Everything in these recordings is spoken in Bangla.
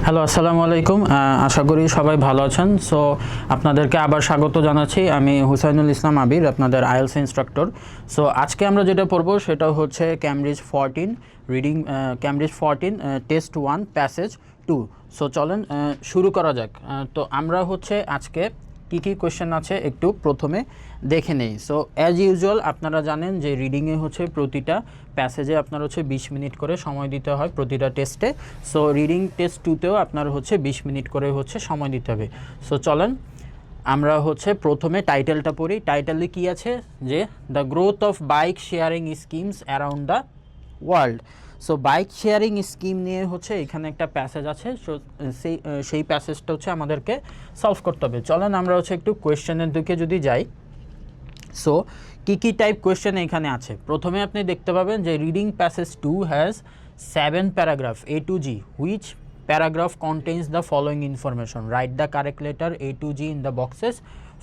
হ্যালো, আসসালামু আলাইকুম। আশা করি সবাই ভালো আছেন। সো আপনাদেরকে আবার স্বাগত জানাচ্ছি। আমি হুসাইনুল ইসলাম আবির, আপনাদের আইএলস ইনস্ট্রাক্টর। সো আজকে আমরা যেটা পড়বো সেটা হচ্ছে Cambridge 14 reading, Cambridge 14 test 1 passage 2। So চলেন শুরু করা যাক। তো আমরা হচ্ছে আজকে কী কোয়েশ্চেন আছে একটু প্রথমে দেখে নেই। সো অ্যাজ ইউজুয়াল আপনারা জানেন যে রিডিংয়ে হচ্ছে প্রতিটা প্যাসেজে আপনার হচ্ছে 20 মিনিট করে সময় দিতে হয় প্রতিটা টেস্টে। সো রিডিং টেস্ট 2তেও আপনার হচ্ছে 20 মিনিট করে হচ্ছে সময় দিতে হবে। সো চলেন আমরা হচ্ছে প্রথমে টাইটেলটা পড়ি। টাইটেলে কি আছে যে the growth of bike sharing schemes around the world. So bike sharing scheme নিয়ে হচ্ছে এখানে একটা প্যাসেজ আছে। সো সেই প্যাসেজটা হচ্ছে আমাদেরকে সলভ করতে হবে। চলেন আমরা হচ্ছে একটু কোয়েশ্চেনের দিকে যদি যাই। সো কী টাইপ কোয়েশ্চেন এখানে আছে, প্রথমে আপনি দেখতে পাবেন যে reading passage 2 has 7 paragraph A to G, which paragraph contains the following information. Write the correct letter A to G in the boxes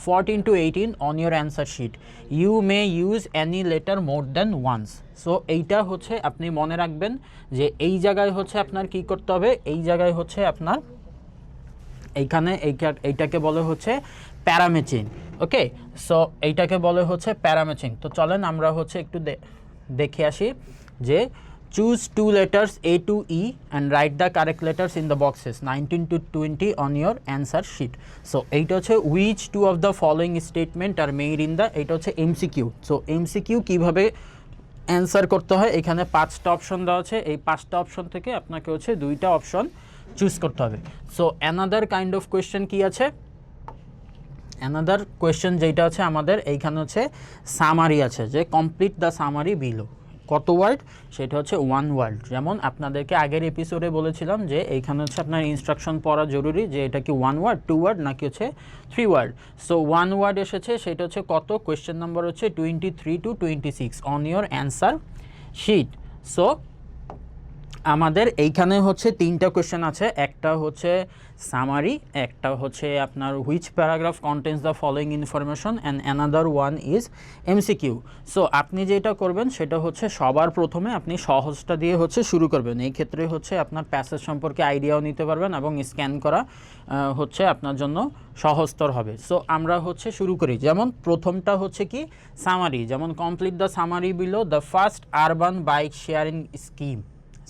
14 to 18 on your answer sheet. You may use any letter more than once. So এইটা হচ্ছে আপনি মনে রাখবেন যে এই জায়গায় হচ্ছে আপনার কি করতে হবে, এই জায়গায় হচ্ছে আপনার এইখানে এইটাকে বলে হচ্ছে প্যারামেচিং। ওকে, সো এইটাকে বলে হচ্ছে প্যারামেচিং। তো চলেন আমরা হচ্ছে একটু দেখে আসি যে choose two letters A to E and write the correct letters in the boxes 19 to 20 on your answer sheet. So এইটা হচ্ছে which two of the following statement are made in the, এটা হচ্ছে MCQ. So MCQ কিভাবে অ্যান্সার করতে হয়, এখানে 5টা অপশন দেওয়া আছে। এই 5টা অপশন থেকে আপনাকে হচ্ছে 2টা অপশন চুজ করতে হবে। So another kind of question কি আছে, অ্যানাদার কোয়েশ্চেন যেটা আছে আমাদের এইখানে হচ্ছে সামারি আছে, যে কমপ্লিট দ্য সামারি বিলো। কত ওয়ার্ড, সেটা হচ্ছে 1 ওয়ার্ড। যেমন আপনাদেরকে আগের এপিসোডে বলেছিলাম যে এইখানে হচ্ছে আপনার ইনস্ট্রাকশন পড়া জরুরি, যে এটা কি 1 ওয়ার্ড 2 ওয়ার্ড নাকি হচ্ছে 3 ওয়ার্ড। সো 1 ওয়ার্ড এসেছে, সেটা হচ্ছে কত, কোয়েশ্চেন নাম্বার হচ্ছে 23 to 26 on your answer sheet. So আমাদের এইখানে হচ্ছে 3টা কোয়েশ্চেন আছে, একটা হচ্ছে সামারি, একটা হচ্ছে আপনার which paragraph contains the following information and another one is MCQ। So আপনি যেটা করবেন সেটা হচ্ছে সবার প্রথমে আপনি সহজটা দিয়ে হচ্ছে শুরু করবেন। এই ক্ষেত্রে হচ্ছে আপনার প্যাসেজ সম্পর্কে আইডিয়াও নিতে পারবেন এবং স্ক্যান করা হচ্ছে আপনার জন্য সহজতর হবে। সো আমরা হচ্ছে শুরু করি। যেমন প্রথমটা হচ্ছে কি সামারি, যেমন complete the summary below the first urban bike sharing scheme.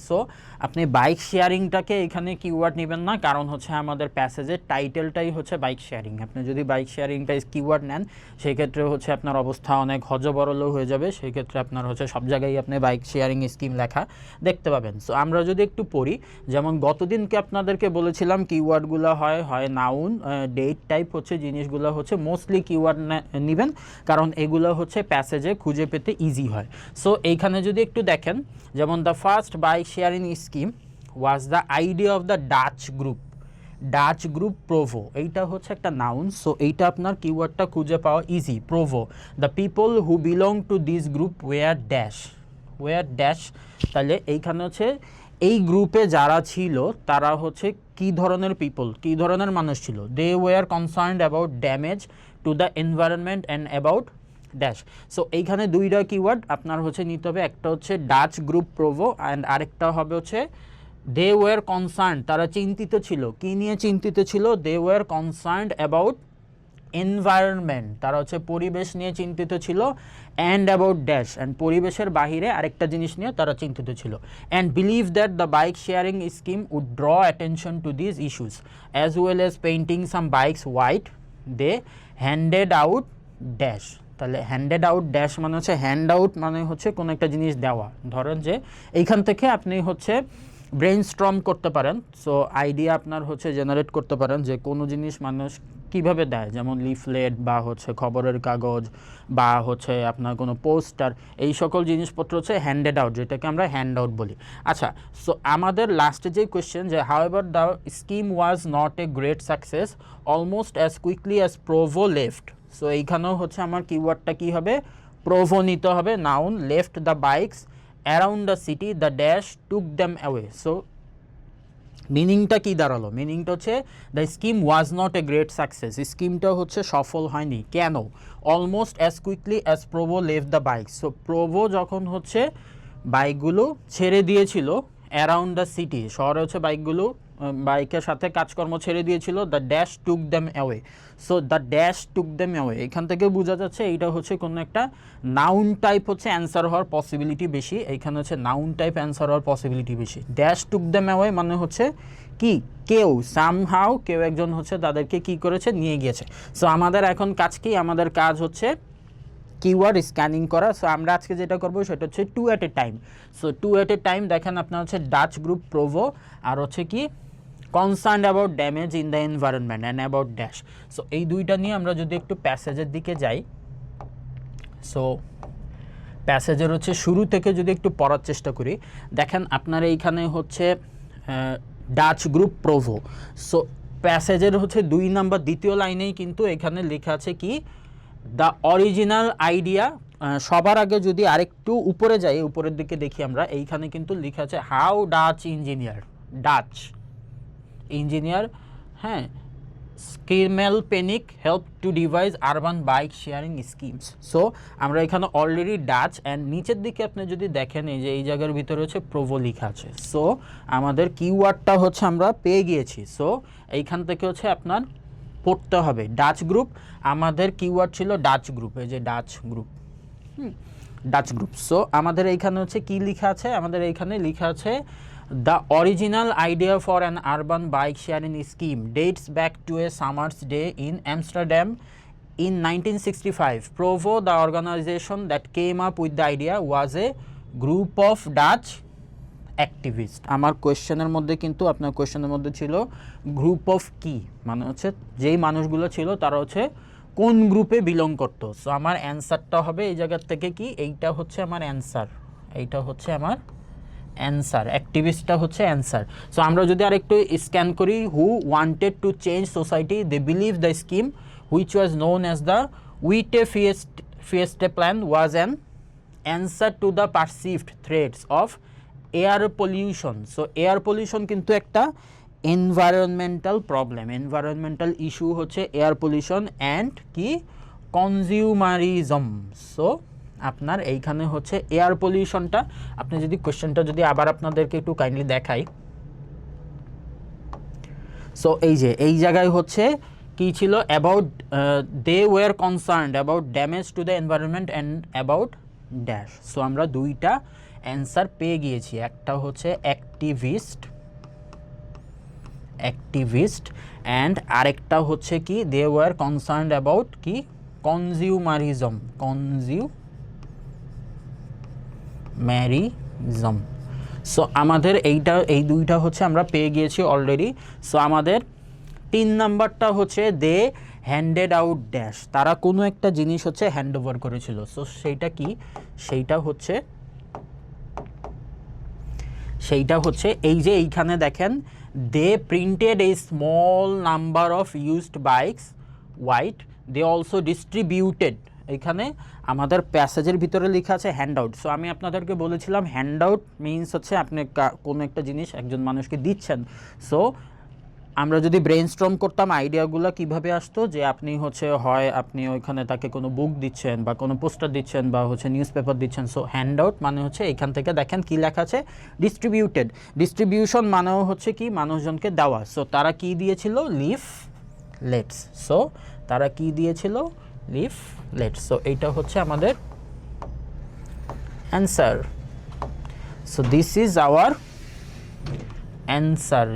So আপনি বাইক শেয়ারিংটাকে এখানে কিওয়ার্ড নেবেন না, কারণ হচ্ছে আমাদের প্যাসেজের টাইটেলটাই হচ্ছে বাইক শেয়ারিং। আপনি যদি বাইক শেয়ারিংটা কিওয়ার্ড নেন সেই ক্ষেত্রে হচ্ছে আপনার অবস্থা অনেক হজবরল হয়ে যাবে। সেই ক্ষেত্রে আপনার হচ্ছে সব জায়গায় আপনি বাইক শেয়ারিং স্কিম লেখা দেখতে পাবেন। সো আমরা যদি একটু পড়ি, যেমন গতদিনকে আপনাদেরকে বলেছিলাম কিওয়ার্ডগুলো হয় নাউন, ডেট টাইপ হচ্ছে জিনিসগুলো হচ্ছে মোস্টলি কিওয়ার্ড নেবেন, কারণ এগুলো হচ্ছে প্যাসেজে খুঁজে পেতে ইজি হয়। সো এইখানে যদি একটু দেখেন, যেমন the first bike sharing scheme was the idea of the Dutch group Provo. এইটা হচ্ছে একটা নাউন। সো এইটা আপনার কিওয়ার্ডটা খুঁজে পাওয়া easy, Provo. The people who belong to this group were dash. তাহলে এইখানে হচ্ছে এই গ্রুপে যারা ছিল তারা হচ্ছে কী ধরনের পিপল, কী ধরনের মানুষ ছিল, they were concerned about damage to the environment and about dash. So এইখানে 2টা কিওয়ার্ড আপনার হচ্ছে নিতে হবে, একটা হচ্ছে ডাচ গ্রুপ প্রোভো অ্যান্ড আরেকটা হবে হচ্ছে দে ওয়ার কনসার্ন, তারা চিন্তিত ছিল। কি নিয়ে চিন্তিত ছিল, they were concerned about environment, তারা হচ্ছে পরিবেশ নিয়ে চিন্তিত ছিল, অ্যান্ড অ্যাবাউট ড্যাশ, অ্যান্ড পরিবেশের বাহিরে আরেকটা জিনিস নিয়ে তারা চিন্তিত ছিল, and believe that the bike sharing scheme would draw attention to this issues as well as painting some bikes white they handed out dash. তাহলে হ্যান্ডেড আউট ড্যাশ মানে হচ্ছে হ্যান্ড আউট মানে হচ্ছে কোনো একটা জিনিস দেওয়া। ধরেন যে এইখান থেকে আপনি হচ্ছে ব্রেইনস্টর্ম করতে পারেন। সো আইডিয়া আপনার হচ্ছে জেনারেট করতে পারেন যে কোনো জিনিস মানুষ কিভাবে দেয়, যেমন লিফলেট বা হচ্ছে খবরের কাগজ বা হচ্ছে আপনার কোনো পোস্টার, এই সকল জিনিসপত্র হচ্ছে হ্যান্ডেড আউট, যেটাকে আমরা হ্যান্ড আউট বলি। আচ্ছা, সো আমাদের লাস্টে যে কোয়েশ্চেন যে however the scheme was not a great success almost as quickly as Provo left. So এইখানেও হচ্ছে আমার কিওয়ার্ডটা কী হবে, প্রোভো নিতে হবে, noun, left the bikes around the city the dash took them away. So মিনিংটা কী দাঁড়ালো, মিনিংটা হচ্ছে the scheme was not a great success, স্কিমটা হচ্ছে সফল হয়নি। কেন, almost as quickly as Provo left the bike. So Provo যখন হচ্ছে বাইকগুলো ছেড়ে দিয়েছিল অ্যারাউন্ড দ্য সিটি, শহরে হচ্ছে বাইকগুলো বাইকের সাথে কাজকর্ম ছেড়ে দিয়েছিল, the dash took them away. So the dash took them away, এখান থেকে বোঝা যাচ্ছে এইটা হচ্ছে কোনো একটা নাউন টাইপ হচ্ছে অ্যান্সার হওয়ার পসিবিলিটি বেশি, এইখানে হচ্ছে নাউন টাইপ অ্যান্সার হওয়ার পসিবিলিটি বেশি। ড্যাশ টুক দ্যাম অ্যাওয়ে মানে হচ্ছে কি কেউ সামহাউ কেউ একজন হচ্ছে তাদেরকে কি করেছে, নিয়ে গিয়েছে। সো আমাদের এখন কাজ কি, আমাদের কাজ হচ্ছে কিওয়ার্ড স্ক্যানিং করা। সো আমরা আজকে যেটা করবো সেটা হচ্ছে 2 at a time. So 2 at a time দেখেন আপনার হচ্ছে ডাচ গ্রুপ প্রোভো আর হচ্ছে কি concern about damage in the environment and about dash. So এই দুইটা নিয়ে আমরা যদি একটু প্যাসেজের দিকে যাই, সো প্যাসেজের হচ্ছে শুরু থেকে যদি একটু পড়ার চেষ্টা করি, দেখেন আপনার এইখানে হচ্ছে ডাচ গ্রুপ প্রোভো। সো প্যাসেজের হচ্ছে 2 নাম্বার দ্বিতীয় লাইনেই কিন্তু এখানে লেখা আছে কি দ্য অরিজিনাল আইডিয়া। সবার আগে যদি আরেকটু উপরে যাই, উপরের দিকে দেখি আমরা, এইখানে কিন্তু লেখা আছে হাউ ডাচ ইঞ্জিনিয়ার হ্যাঁ Schimmelpennink help to devise urban bike sharing schemes. So আমরা এখানে অলরেডি ডাচ অ্যান্ড নিচের দিকে আপনি যদি দেখেন এই যে এই জায়গার ভিতরে হচ্ছে প্রোভো লেখা আছে। সো আমাদের কিওয়ার্ডটা হচ্ছে আমরা পেয়ে গিয়েছি। সো এইখান থেকে হচ্ছে আপনার পড়তে হবে ডাচ গ্রুপ, আমাদের কিওয়ার্ড ছিল ডাচ গ্রুপ, এই যে Dutch group, Dutch group. So আমাদের এইখানে হচ্ছে কি লেখা আছে, আমাদের এইখানে লেখা আছে the original idea for an urban bike sharing scheme dates back to a summer's day in Amsterdam in 1965. Provo, the organization that came up with the idea, was a group of Dutch activist. আমার কোয়েশ্চেনের মধ্যে কিন্তু আপনার কোয়েশ্চেনের মধ্যে ছিল গ্রুপ অফ কি, মানে হচ্ছে যেই মানুষগুলো ছিল তারা হচ্ছে কোন গ্রুপে বিলং করতো। সো আমার অ্যান্সারটা হবে এই জায়গার থেকে কি, এইটা হচ্ছে আমার অ্যান্সার, এইটা হচ্ছে আমার অ্যান্সার, অ্যাক্টিভিস্টটা হচ্ছে অ্যান্সার। সো আমরা যদি আরেকটু স্ক্যান করি, who wanted to change society, they believe the scheme which was known as the Witte Fietsen plan was an answer to the perceived threats of air pollution. So air pollution কিন্তু একটা এনভায়রনমেন্টাল প্রবলেম, এনভায়রনমেন্টাল ইস্যু হচ্ছে এয়ার পলিউশন অ্যান্ড কি কনজিউমারিজম। সো আপনার এইখানে হচ্ছে এয়ার পলিউশনটা, আপনি যদি কোয়েশ্চেনটা যদি আবার আপনাদেরকে একটু কাইন্ডলি দেখাই, সো এই যে এই জায়গায় হচ্ছে কি ছিল, about they were concerned about damage to the environment and about dash. So আমরা দুইটা অ্যান্সার পেয়ে গিয়েছি, একটা হচ্ছে অ্যাক্টিভিস্ট অ্যান্ড আরেকটা হচ্ছে কি দে ওয়ার কনসার্নড অ্যাবাউট কি কনজিউমারিজম। সো আমাদের এই দুইটা হচ্ছে আমরা পেয়ে গিয়েছি অলরেডি। সো আমাদের 3 নাম্বারটা হচ্ছে দে হ্যান্ডেড আউট ড্যাশ, তারা কোনো একটা জিনিস হচ্ছে হ্যান্ড ওভার করেছিল। সো সেইটা কি, সেইটা হচ্ছে এই যে এইখানে দেখেন they printed a small number of used bikes white, they also distributed. এখানে আমাদের প্যাসেজের ভিতরে লেখা আছে হ্যান্ড আউট। সো আমি আপনাদেরকে বলেছিলাম হ্যান্ড আউট মিনস হচ্ছে আপনি কোনো একটা জিনিস একজন মানুষকে দিচ্ছেন। সো আমরা যদি ব্রেইনস্টর্ম করতাম আইডিয়াগুলো কিভাবে আসতো, যে আপনি হচ্ছে হয় আপনি ওইখানে তাকে কোনো বুক দিচ্ছেন বা কোনো পোস্টার দিচ্ছেন বা হচ্ছে নিউজ পেপার দিচ্ছেন। সো হ্যান্ড আউট মানে হচ্ছে এখান থেকে দেখেন কি লেখা আছে ডিস্ট্রিবিউটেড, ডিস্ট্রিবিউশন মানেও হচ্ছে কি মানুষজনকে দেওয়া। সো তারা কি দিয়েছিল, লিফলেটস। সো তারা কি দিয়েছিল, লিফলেটস। সো এইটা হচ্ছে আমাদের answer. So this is our answer,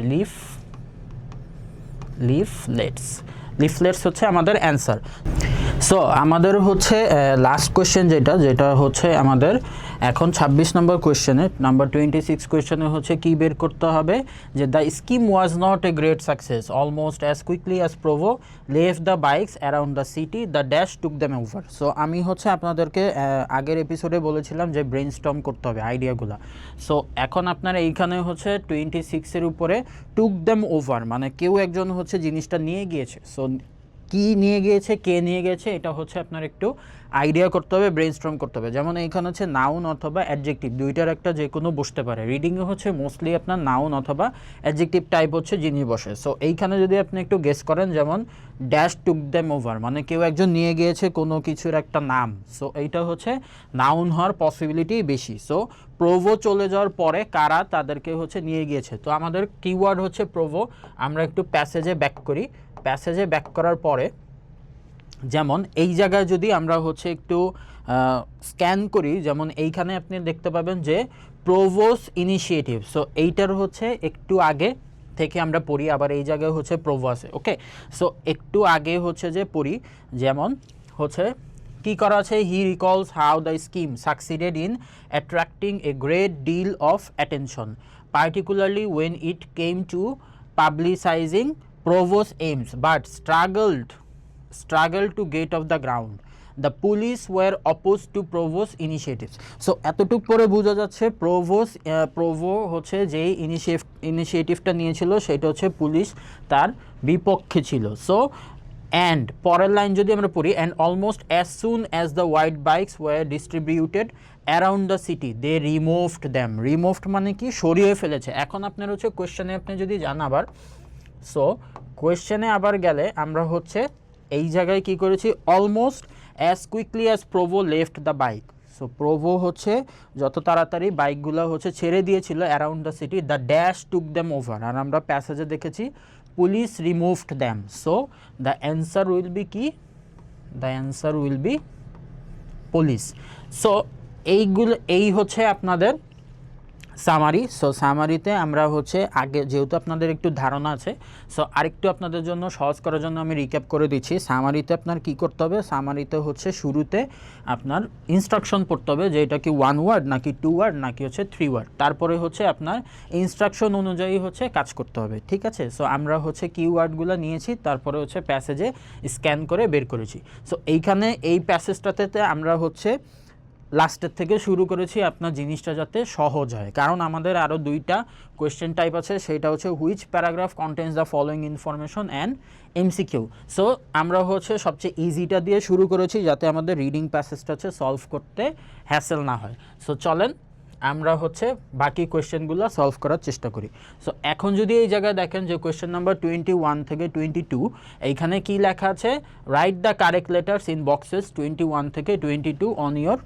leaflets হচ্ছে আমাদের অ্যান্সার। সো আমাদের হচ্ছে লাস্ট কোয়েশ্চেন যেটা হচ্ছে আমাদের এখন 26 নম্বর কোয়েশ্চেনে, নাম্বার 26 কোয়েশ্চেনে হচ্ছে কি বের করতে হবে, যে the scheme was not a great success, almost as quickly as Provo left the bikes around the city, the dash took them over. So আমি হচ্ছে আপনাদেরকে আগের এপিসোডে বলেছিলাম যে ব্রেইনস্টর্ম করতে হবে আইডিয়াগুলো। সো এখন আপনার এইখানে হচ্ছে 26-এর উপরে টুক দ্যাম ওভার মানে কেউ একজন হচ্ছে জিনিসটা নিয়ে গিয়েছে। সো কি নিয়ে গিয়েছে, কে নিয়ে গেছে, এটা হচ্ছে আপনার একটু আইডিয়া করতে হবে, ব্রেইনস্টর্ম করতে হবে। যেমন এইখানে হচ্ছে নাউন অথবা অ্যাডজেক্টিভ দুইটার একটা যে কোনো বসতে পারে। রিডিংয়ে হচ্ছে মোস্টলি আপনার নাউন অথবা অ্যাডজেক্টিভ টাইপ হচ্ছে জিনিস বসে। সো এইখানে যদি আপনি একটু গেস করেন, যেমন ড্যাশ টুক দ্যাম ওভার, মানে কেউ একজন নিয়ে গিয়েছে কোনো কিছুর একটা নাম। সো এইটা হচ্ছে নাউন হওয়ার পসিবিলিটি বেশি। সো প্রোভো চলে যাওয়ার পরে কারা তাদেরকে হচ্ছে নিয়ে গিয়েছে। তো আমাদের কিওয়ার্ড হচ্ছে প্রোভো। আমরা একটু প্যাসেজে ব্যাক করি। প্যাসেজে ব্যাক করার পরে যেমন এই জায়গায় যদি আমরা হচ্ছে একটু স্ক্যান করি, যেমন এইখানে আপনি দেখতে পাবেন যে প্রোভোস ইনিশিয়েটিভ। সো এইটার হচ্ছে একটু আগে থেকে আমরা পড়ি, আবার এই জায়গায় হচ্ছে প্রোভো আছে। ওকে, সো একটু আগে হচ্ছে যে পড়ি, যেমন হচ্ছে কি করা আছে, he recalls how the scheme succeeded in attracting a great deal of attention, particularly when it came to publicising Provo's aims, but struggled to get off the ground. The police were opposed to Provo's initiatives. So এতটুক পরে বোঝা যাচ্ছে প্রোভো হচ্ছে যেই ইনিশিয়েটিভটা নিয়েছিল সেটা হচ্ছে পুলিশ তার বিপক্ষে ছিল। সো অ্যান্ড পরের লাইন যদি আমরা পড়ি, and almost as soon as the white bikes were distributed around the city they removed them. Removed মানে কি, সরিয়ে ফেলেছে। এখন আপনার হচ্ছে কোয়েশ্চেনে আপনি যদি যান আবার, সো কোয়েশ্চেনে আবার গেলে আমরা হচ্ছে এই জায়গায় কি করেছি, almost as quickly as Provo left the bike. So Provo হচ্ছে যত তাড়াতাড়ি বাইকগুলো হচ্ছে ছেড়ে দিয়েছিল around the city, the dash took them over. আর আমরা প্যাসেজে দেখেছি police removed them. So the answer will be কি, the answer will be police. So এই হচ্ছে আপনাদের সামারি। সো সামারিতে আমরা হচ্ছে আগে যেহেতু আপনাদের একটু ধারণা আছে, সো আরেকটু আপনাদের জন্য সহজ করার জন্য আমি রিক্যাপ করে দিচ্ছি। সামারিতে আপনার কি করতে হবে, সামারিতে হচ্ছে শুরুতে আপনার ইনস্ট্রাকশন পড়তে হবে যে এটা কি 1 ওয়ার্ড নাকি 2 ওয়ার্ড নাকি হচ্ছে 3 ওয়ার্ড। তারপরে হচ্ছে আপনার ইনস্ট্রাকশন অনুযায়ী হচ্ছে কাজ করতে হবে, ঠিক আছে। সো আমরা হচ্ছে কিওয়ার্ডগুলো নিয়েছি, তারপরে হচ্ছে প্যাসেজে স্ক্যান করে বের করেছি। সো এইখানে এই প্যাসেজটাতে আমরা হচ্ছে লাস্টের থেকে শুরু করেছি আপনার জিনিসটা যাতে সহজ হয়, কারণ আমাদের আরও দুইটা কোয়েশ্চেন টাইপ আছে। সেটা হচ্ছে which paragraph contains the following information and MCQ. So আমরা হচ্ছে সবচেয়ে ইজিটা দিয়ে শুরু করেছি যাতে আমাদের রিডিং প্যাসেজটা হচ্ছে সলভ করতে হ্যাসেল না হয়। সো চলেন আমরা হচ্ছে বাকি কোয়েশ্চেনগুলো সলভ করার চেষ্টা করি। সো এখন যদি এই জায়গায় দেখেন যে কোয়েশ্চেন নাম্বার 21 থেকে 22, এইখানে কি লেখা আছে, write the correct letters in boxes 21 থেকে 22 on your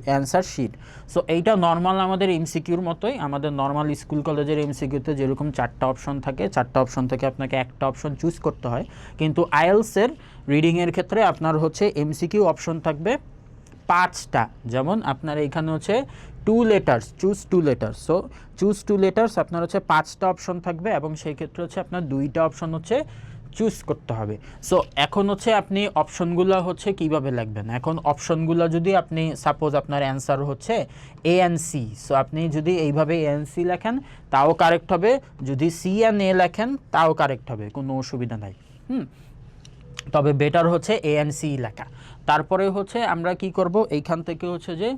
answer sheet. So এইটা নর্মাল আমাদের এমসিকিউর মতোই, আমাদের নর্মাল স্কুল কলেজের এমসিকিউতে যেরকম 4টা অপশন থাকে, 4টা অপশন থেকে আপনাকে একটা অপশন চুজ করতে হয়, কিন্তু আইএলসের রিডিংয়ের ক্ষেত্রে আপনার হচ্ছে এমসিকিউ অপশন থাকবে 5টা। যেমন আপনার এইখানে হচ্ছে 2 letters, choose 2 letters. So choose 2 letters আপনার হচ্ছে 5টা অপশন থাকবে, এবং সেই ক্ষেত্রে হচ্ছে আপনার 2টা অপশন হচ্ছে চুজ করতে হবে। সো এখন হচ্ছে আপনি অপশনগুলো হচ্ছে কিভাবে লিখবেন। এখন অপশনগুলো যদি আপনি সাপোজ আপনার অ্যান্সার হচ্ছে এ অ্যান্ড সি, সো আপনি যদি এইভাবে এ অ্যান্ড সি লেখেন তাও কারেক্ট হবে, যদি সি অ্যান্ড এ লেখেন তাও কারেক্ট হবে, কোনো অসুবিধা নাই। তবে বেটার হচ্ছে এ অ্যান্ড সি লেখা। তারপরে হচ্ছে আমরা কি করব, এইখান থেকে হচ্ছে যে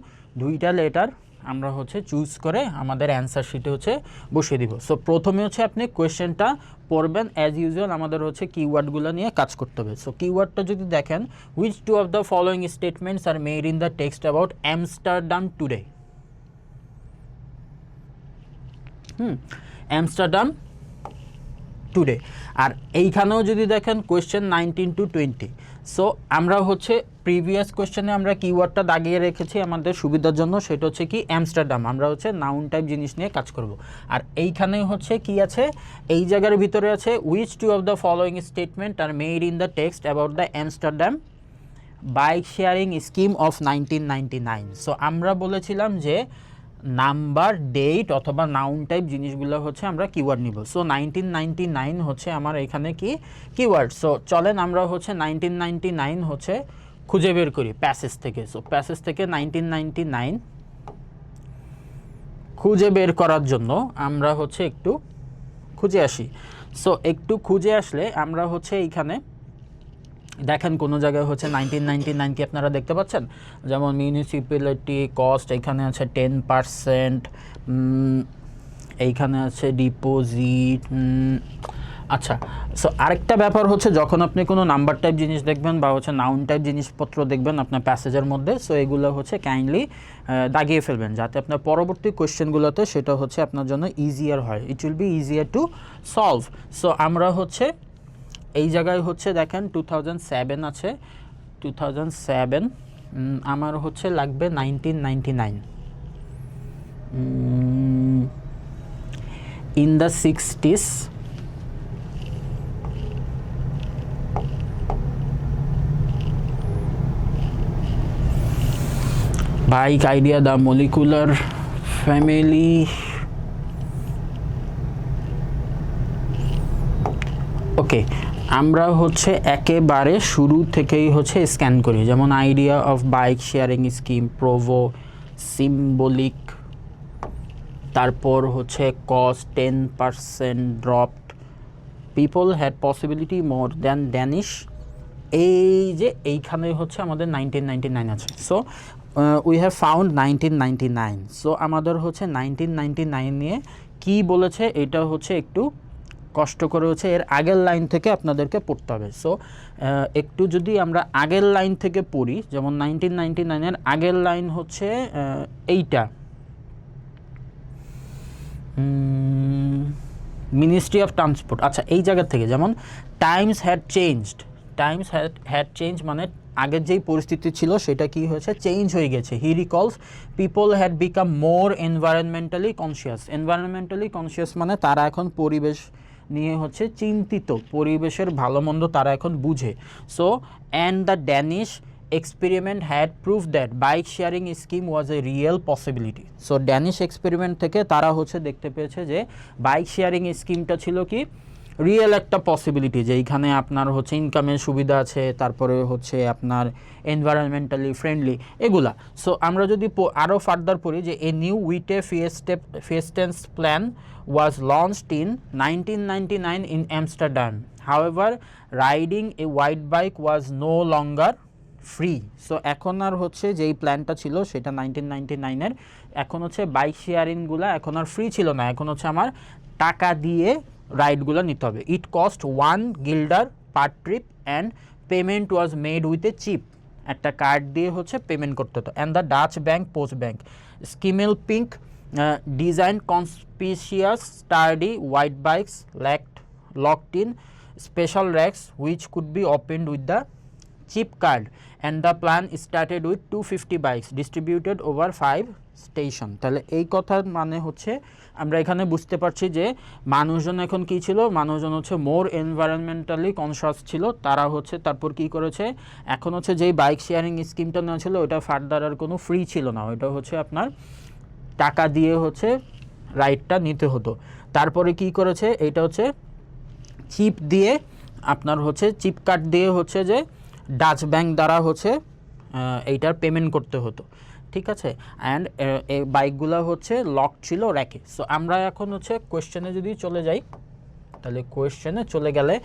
2টা লেটার আমরা হচ্ছে চুজ করে আমাদের অ্যান্সার শিটে হচ্ছে বসিয়ে দিব। সো প্রথমে হচ্ছে আপনি কোয়েশ্চেনটা পড়বেন, অ্যাজ ইউজুয়াল আমাদের হচ্ছে কিওয়ার্ডগুলো নিয়ে কাজ করতে হবে। সো কিওয়ার্ডটা যদি দেখেন, which 2 of the following statements are made in the text about Amsterdam today. Amsterdam today. আর এইখানেও যদি দেখেন কোয়েশ্চেন 19 to 20। সো আমরা হচ্ছে প্রিভিয়াস কোয়েশ্চেনে আমরা কিওয়ার্ডটা দাগিয়ে রেখেছি আমাদের সুবিধার জন্য, সেটা হচ্ছে কি আমস্টারডাম। আমরা হচ্ছে নাউন টাইপ জিনিস নিয়ে কাজ করব। আর এইখানে হচ্ছে কি আছে, এই জায়গার ভিতরে আছে which 2 of the following statement are made in the text about the Amsterdam bike sharing scheme of 1999। So আমরা বলেছিলাম যে নাম্বার, ডেট অথবা নাউন টাইপ জিনিসগুলো হচ্ছে আমরা কিওয়ার্ড নিব। সো 1999 হচ্ছে আমার এখানে কি কিওয়ার্ড। সো চলেন আমরা হচ্ছে 1999 হচ্ছে খুঁজে বের করি প্যাসেজ থেকে। সো প্যাসেজ থেকে 1999 খুঁজে বের করার জন্য আমরা হচ্ছে একটু খুঁজে আসি। সো একটু খুঁজে আসলে আমরা হচ্ছে এইখানে দেখেন কোনো জায়গায় হচ্ছে 1999 কি আপনারা দেখতে পাচ্ছেন, যেমন মিউনিসিপ্যালিটি কস্ট এখানে আছে 10%, এইখানে আছে ডিপোজিট, আচ্ছা, সো আরেকটা ব্যাপার হচ্ছে যখন আপনি কোনো নাম্বার টাইপ জিনিস দেখবেন বা হচ্ছে নাউন টাইপ জিনিসপত্র দেখবেন আপনার প্যাসেজের মধ্যে, সো এগুলো হচ্ছে কাইন্ডলি দাগিয়ে ফেলবেন যাতে আপনার পরবর্তী কোয়েশ্চেনগুলোতে সেটা হচ্ছে আপনার জন্য ইজিয়ার হয়, it will be easier to solve. So আমরা হচ্ছে এই জায়গায় হচ্ছে দেখেন 2007 আছে, 2007 আমার হচ্ছে লাগবে 1999, in the 60s bike idea, the molecular family, ওকে আমরা হচ্ছে একেবারে শুরু থেকেই হচ্ছে স্ক্যান করি, যেমন idea of bike sharing scheme, Provo, symbolic, তারপর হচ্ছে cost 10% dropped, people had possibility more than Danish. এই যে এইখানে হচ্ছে আমাদের 1999 আছে। So we have found 1999। So আমাদের হচ্ছে 1999 নিয়ে কি বলেছে এটা হচ্ছে একটু কষ্ট করে হচ্ছে এর আগের লাইন থেকে আপনাদেরকে পড়তে হবে। সো একটু যদি আমরা আগের লাইন থেকে পড়ি, যেমন 1999-এর আগের লাইন হচ্ছে এইটা, মিনিস্ট্রি অফ ট্রান্সপোর্ট। আচ্ছা, এই জায়গা থেকে যেমন Times had changed, Times had change মানে আগের যেই পরিস্থিতি ছিল সেটা কি হয়েছে, চেঞ্জ হয়ে গেছে। He recalls people had become more environmentally conscious. Environmentally conscious মানে তারা এখন পরিবেশ নিয়ে হচ্ছে চিন্তিত, পরিবেশের ভালো মন্দ তারা এখন বুঝে। So and the Danish experiment had proved that bike sharing scheme was a real possibility. So Danish experiment থেকে তারা হচ্ছে দেখতে পেয়েছে যে বাইক শেয়ারিং স্কিমটা ছিল কি রিয়েল একটা পসিবিলিটি, যে এইখানে আপনার হচ্ছে ইনকামের সুবিধা আছে, তারপরে হচ্ছে আপনার এনভায়রনমেন্টালি ফ্রেন্ডলি এগুলা। সো আমরা যদি আরও ফার্দার পড়ি যে a new Witte Fietsens plan was launched in 1999 in Amsterdam. However, riding a white bike was no longer free. So এখন আর হচ্ছে যেই প্ল্যানটা ছিল সেটা 1999-এর, এখন হচ্ছে বাইক শেয়ারিংগুলো এখন আর ফ্রি ছিল না, এখন হচ্ছে আমার টাকা দিয়ে রাইডগুলো নিতে হবে। It cost 1 guilder per trip and payment was made with a chip, একটা কার্ড দিয়ে হচ্ছে পেমেন্ট করতে হতো। And the Dutch bank post bank Schimmelpennink design conspicuous sturdy white bikes locked in special racks which could be opened with the chip card, and the plan started with 250 bikes distributed over 5 station. তাহলে এই কথার মানে হচ্ছে আমরা এখানে বুঝতে পারছি যে মানুষজন এখন কি ছিল, মানুষজন হচ্ছে মোর এনভায়রনমেন্টালি কনসাস ছিল, তারা হচ্ছে তারপর কি করেছে, এখন হচ্ছে যেই বাইক শেয়ারিং স্কিমটা নেওয়া ছিল ওটা ফার্দার আর কোনো ফ্রি ছিল না, ওইটা হচ্ছে আপনার টাকা দিয়ে হচ্ছে রাইডটা নিতে হতো। তারপরে কি করেছে, এইটা হচ্ছে চিপ দিয়ে আপনার হচ্ছে চিপ কার্ড দিয়ে হচ্ছে যে ডাচ ব্যাংক দ্বারা হচ্ছে এইটার পেমেন্ট করতে হতো, ঠিক আছে। অ্যান্ড এই বাইকগুলো হচ্ছে লক ছিল র্যাকে। সো আমরা এখন হচ্ছে কোয়েশ্চেনে যদি চলে যাই, তাহলে কোয়েশ্চেনে চলে গেলে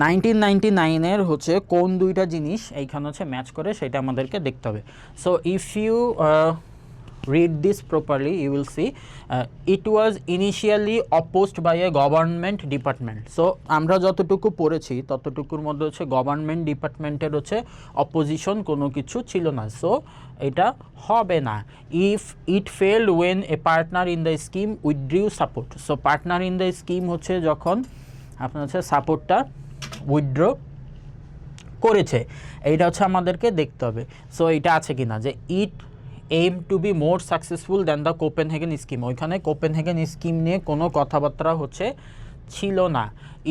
1999-এর হচ্ছে কোন দুইটা জিনিস এইখানে হচ্ছে ম্যাচ করে সেটা আমাদেরকে দেখতে হবে। So if you read this properly you will see it was initially opposed by a government department. so আমরা যতটুকু পড়েছি ততটুকুর মধ্যে হচ্ছে গভর্নমেন্ট ডিপার্টমেন্টের হচ্ছে অপোজিশন কোনো কিছু ছিল না, সো এটা হবে না। If it failed when a partner in the scheme withdrew support. So partner in the scheme হচ্ছে যখন আপনার হচ্ছে সাপোর্টটা উইথড্র করেছে, এইটা হচ্ছে আমাদেরকে দেখতে হবে। সো এটা আছে কিনা যে ইট aim to be more successful than the Copenhagen scheme, ওইখানে কোপেনহেগেন স্কিম নিয়ে কোনো কথাবার্তা হচ্ছে ছিল না।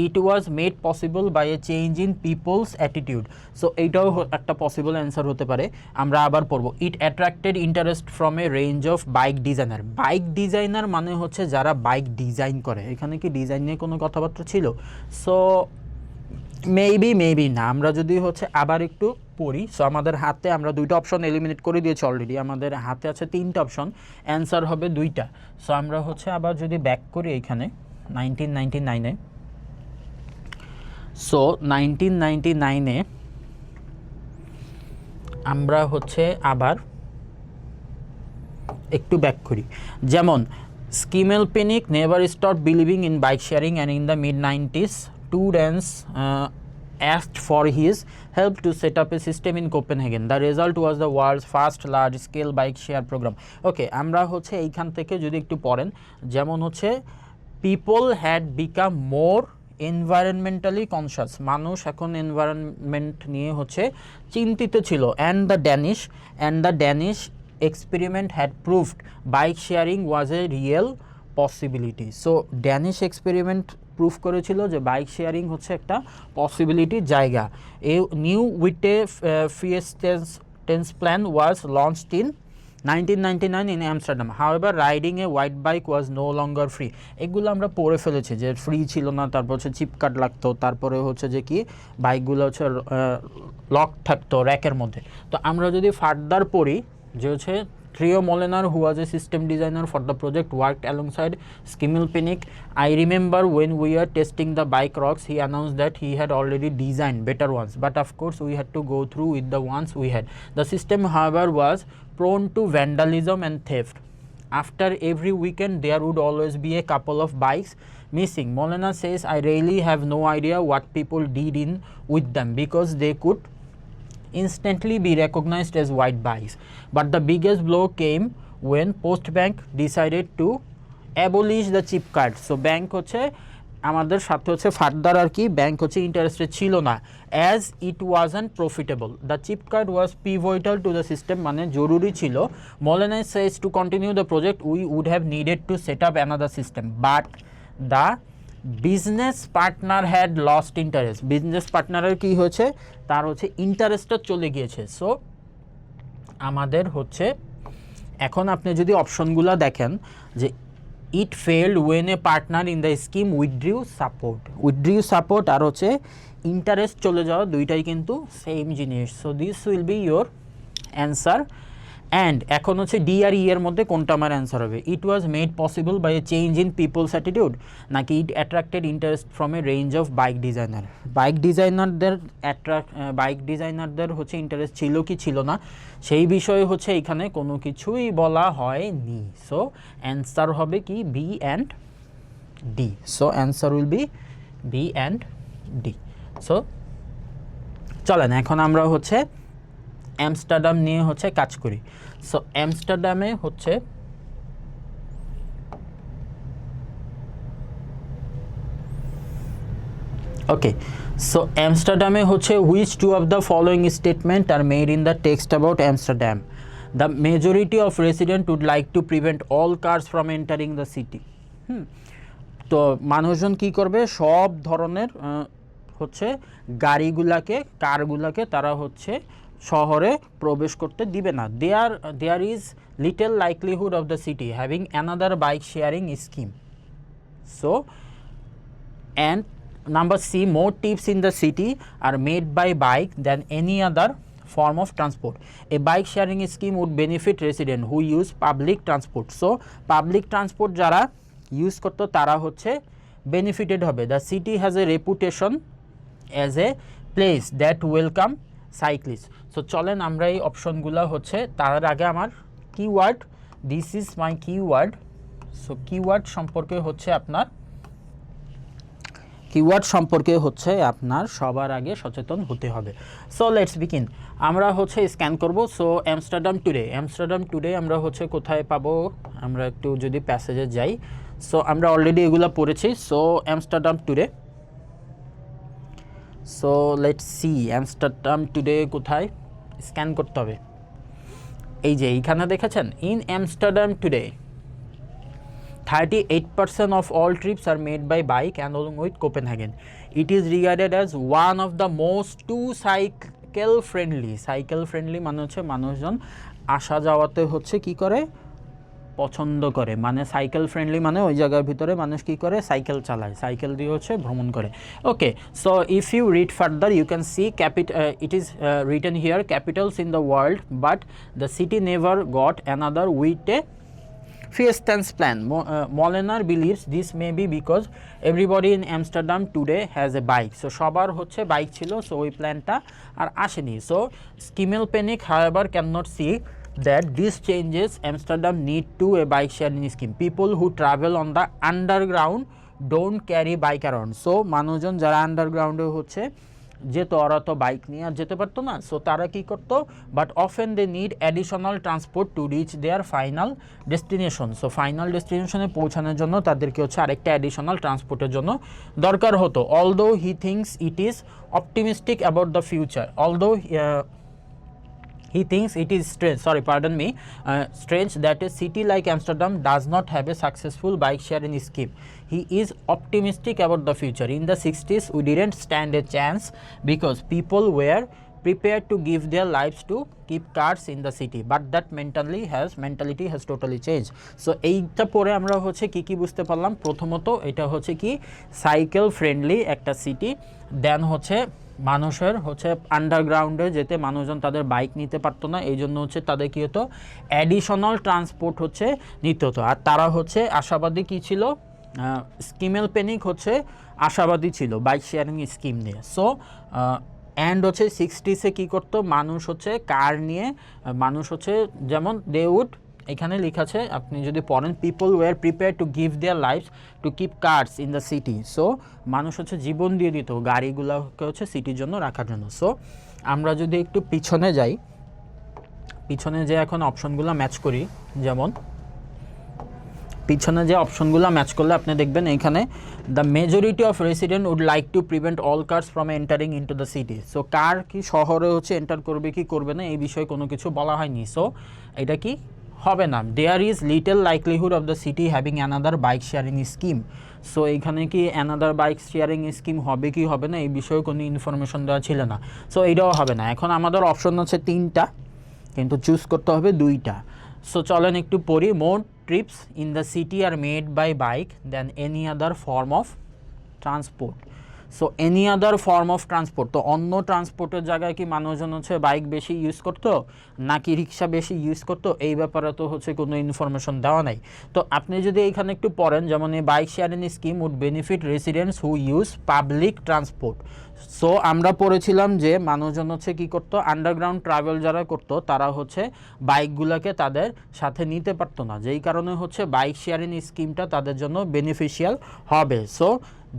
It was made possible by a change in people's attitude. So এইটাও একটা পসিবল অ্যান্সার হতে পারে। আমরা আবার পড়বো it attracted interest from a range of bike designer. Bike designer মানে হচ্ছে যারা বাইক ডিজাইন করে, এখানে কি ডিজাইন নিয়ে কোনো কথাবার্তা ছিল? সো মেবি না। আমরা যদি হচ্ছে আবার একটু পড়ি, সো আমাদের হাতে আমরা দুইটা অপশন এলিমিনেট করে দিয়েছি অলরেডি, আমাদের হাতে আছে তিনটা অপশন, অ্যান্সার হবে দুইটা। সো আমরা হচ্ছে আবার যদি ব্যাক করি এইখানে 1999-এ, সো 1999-এ আমরা হচ্ছে আবার একটু ব্যাক করি, যেমন Schimmelpenninck never stopped believing in bike sharing and in the mid-90s Tudens asked for his help to set up a system in Copenhagen. The result was the world's first large-scale bike share program. Okay, আমরা হচ্ছে এইখান থেকে যদি একটু পড়েন, যেমন হচ্ছে people had become more environmentally conscious, মানুষ এখন এনভায়রনমেন্ট নিয়ে হচ্ছে চিন্তিত ছিল, and the Danish experiment had proved bike sharing was a real possibility. So Danish experiment proof করেছিল যে বাইক শেয়ারিং হচ্ছে একটা পসিবিলিটি জায়গা। A new Witte Fietsens plan was launched in 1999 in Amsterdam. However, riding a white bike was no longer free. এগুলো আমরা পড়ে ফেলেছি যে ফ্রি ছিল না, তারপর হচ্ছে চিপ কার্ড লাগতো, তারপরে হচ্ছে যে কি বাইকগুলো হচ্ছে লক থাকতো র্যাকের মধ্যে। তো আমরা যদি ফার্দার পড়ি যে হচ্ছে Theo Molenaar, who was a system designer for the project, worked alongside Schimmelpenninck. I remember when we were testing the bike rocks, he announced that he had already designed better ones, but of course we had to go through with the ones we had. The system, however, was prone to vandalism and theft. After every weekend, there would always be a couple of bikes missing. Molenaar says, I really have no idea what people did in with them because they could instantly be recognized as white bikes. But the biggest blow came when Postbank decided to abolish the chip card. So bank হচ্ছে আমাদের সাথে হচ্ছে ফার্দার আর কি ব্যাংক হচ্ছে ইন্টারেস্টেড ছিল না, as it wasn't profitable. The chip card was pivotal to the system, মানে জরুরি ছিল। Molenaar says to continue the project we would have needed to set up another system, but the business partner had lost interest. Business পার্টনারের কী হয়েছে, তার হচ্ছে ইন্টারেস্টটা চলে গিয়েছে। সো আমাদের হচ্ছে এখন আপনি যদি অপশনগুলো দেখেন যে it failed when a partner in the scheme withdrew support আর হচ্ছে ইন্টারেস্ট চলে যাওয়া, দুইটাই কিন্তু সেম জিনিস। So this will be your answer. And এখন হচ্ছে ডি আর ই এর মধ্যে কোনটা আমার অ্যান্সার হবে? It was made possible by a change in people's attitude, নাকি it attracted interest from a range of bike designer? Bike ডিজাইনারদের হচ্ছে ইন্টারেস্ট ছিল কি ছিল না সেই বিষয়ে হচ্ছে এখানে কোনো কিছুই বলা হয়নি। সো অ্যান্সার হবে কি B and D. So answer will be B and D. So চলেন এখন আমরা হচ্ছে অ্যামস্টারডাম নিয়ে হচ্ছে কাজ করি। সো অ্যামস্টারডামে হচ্ছে ওকে, সো অ্যামস্টারডামে হচ্ছে which two of the following statement are made in the text about Amsterdam? The majority of resident would like to prevent all cars from entering the city. তো মানুষজন কি করবে, সব ধরনের হচ্ছে কারগুলাকে তারা হচ্ছে শহরে প্রবেশ করতে দিবে না। There is little likelihood of the city having another bike sharing scheme. So and number C, more tips in the city are made by bike than any other form of transport. A bike sharing scheme would benefit residents who use public transport. So public transport যারা ইউজ করতো তারা হচ্ছে বেনিফিটেড হবে। The city has a reputation as a place that welcome cyclist. So চলেন আমরা এই অপশনগুলো হচ্ছে, তার আগে আমার keyword, this is my keyword. So keyword সম্পর্কে আপনার সবার আগে সচেতন হতে হবে। So let's begin. আমরা হচ্ছে স্ক্যান করব। সো অ্যামস্টারডাম টুডে আমরা হচ্ছে কোথায় পাবো, আমরা একটু যদি প্যাসেজে যাই। সো আমরা অলরেডি এগুলো পড়েছি। So Amsterdam today, so let's see Amsterdam today কোথায় স্ক্যান করতে হবে। এই যে এইখানে দেখেছেন, in Amsterdam today 38% of all trips are made by bike and along with Copenhagen. It is regarded as one of the most cycle friendly মানে হচ্ছে মানুষজন আসা যাওয়াতে হচ্ছে কি করে, পছন্দ করে। মানে সাইকেল ফ্রেন্ডলি মানে ওই জায়গার ভিতরে মানুষ কি করে, সাইকেল চালায়, সাইকেল দিয়ে হচ্ছে ভ্রমণ করে। Okay, so if you read further you can see it is written here capitals in the world but the city never got another with a Fiestens plan. Molenaar believes this may be because everybody in Amsterdam today has a bike. So সবার হচ্ছে বাইক ছিল, সো ওই প্ল্যানটা আর আসেনি। So Schimmelpenninck however cannot see that this changes Amsterdam need to a bike sharing scheme. People who travel on the underground don't carry bike around. So মানুষজন যারা আন্ডারগ্রাউন্ডে হচ্ছে যেত, ওরা তো বাইক নিয়ে আর যেতে পারতো না, সো তারা কী করতো, but often they need additional transport to reach their final destination. So final ডেস্টিনেশনে পৌঁছানোর জন্য তাদেরকে হচ্ছে আরেকটা অ্যাডিশনাল ট্রান্সপোর্টের জন্য দরকার হতো। Although he thinks it is optimistic about the future, although he thinks it is strange that a city like Amsterdam does not have a successful bike sharing scheme. He is optimistic about the future. In the 60s we didn't stand a chance because people were prepared to give their lives to keep cars in the city, but that mentality has totally changed. So এইটা পরে আমরা হচ্ছে কি বুঝতে পারলাম, প্রথমত এটা হচ্ছে কি সাইকেল ফ্রেন্ডলি একটা সিটি, দেন হচ্ছে মানুষের হচ্ছে আন্ডারগ্রাউন্ডে যেতে মানুষজন তাদের বাইক নিতে পারতো না, এই জন্য হচ্ছে তাদের কী হতো, অ্যাডিশনাল ট্রান্সপোর্ট হচ্ছে নিতে হতো। আর তারা হচ্ছে আশাবাদী কী ছিল, স্কিমেল পেনিক হচ্ছে আশাবাদী ছিল বাইক শেয়ারিং স্কিম নিয়ে। সো অ্যান্ড হচ্ছে 60s কী করতো, মানুষ হচ্ছে কার নিয়ে, মানুষ হচ্ছে যেমন দে উড, এখানে লেখা আছে আপনি যদি পড়েন, people were prepare to give their life to keep cars in the city. So মানুষ হচ্ছে জীবন দিয়ে দিত গাড়িগুলোকে হচ্ছে সিটির জন্য রাখার জন্য। সো আমরা যদি একটু পিছনে যাই, পিছনে যে এখন অপশনগুলো ম্যাচ করি, যেমন পিছনে যে অপশনগুলো ম্যাচ করলে আপনি দেখবেন এখানে the majority of resident would like to prevent all cars from entering into the city. So car কি শহরে হচ্ছে এন্টার করবে কি করবে না এই বিষয়ে কোনো কিছু বলা হয়নি। সো এটা কি হবে না, there is little likelihood of the city having another bike sharing scheme. So এইখানে কি অ্যানাদার বাইক শেয়ারিং স্কিম হবে কি হবে না এই বিষয়ে কোনো ইনফরমেশন দেওয়া ছিল না। সো এইটাও হবে না। এখন আমাদের অপশন আছে 3টা, কিন্তু চুজ করতে হবে 2টা। সো চলেন একটু পড়ি। More trips in the city are made by bike than any other form of transport. So any other form of transport, তো অন্য ট্রান্সপোর্টের জায়গায় কি মানুষজন হচ্ছে বাইক বেশি ইউজ করতো নাকি রিক্সা বেশি ইউজ করতো, এই ব্যাপারে তো হচ্ছে কোনো ইনফরমেশন দেওয়া নাই। তো আপনি যদি এইখানে একটু পড়েন, যেমন এই bike sharing scheme would benefit residents who use public transport. So আমরা পড়েছিলাম যে মানুষজন হচ্ছে কী করতো, আন্ডারগ্রাউন্ড ট্রাভেল যারা করতো তারা হচ্ছে বাইকগুলোকে তাদের সাথে নিতে পারতো না, যেই কারণে হচ্ছে বাইক শেয়ারিং স্কিমটা তাদের জন্য বেনিফিশিয়াল হবে। So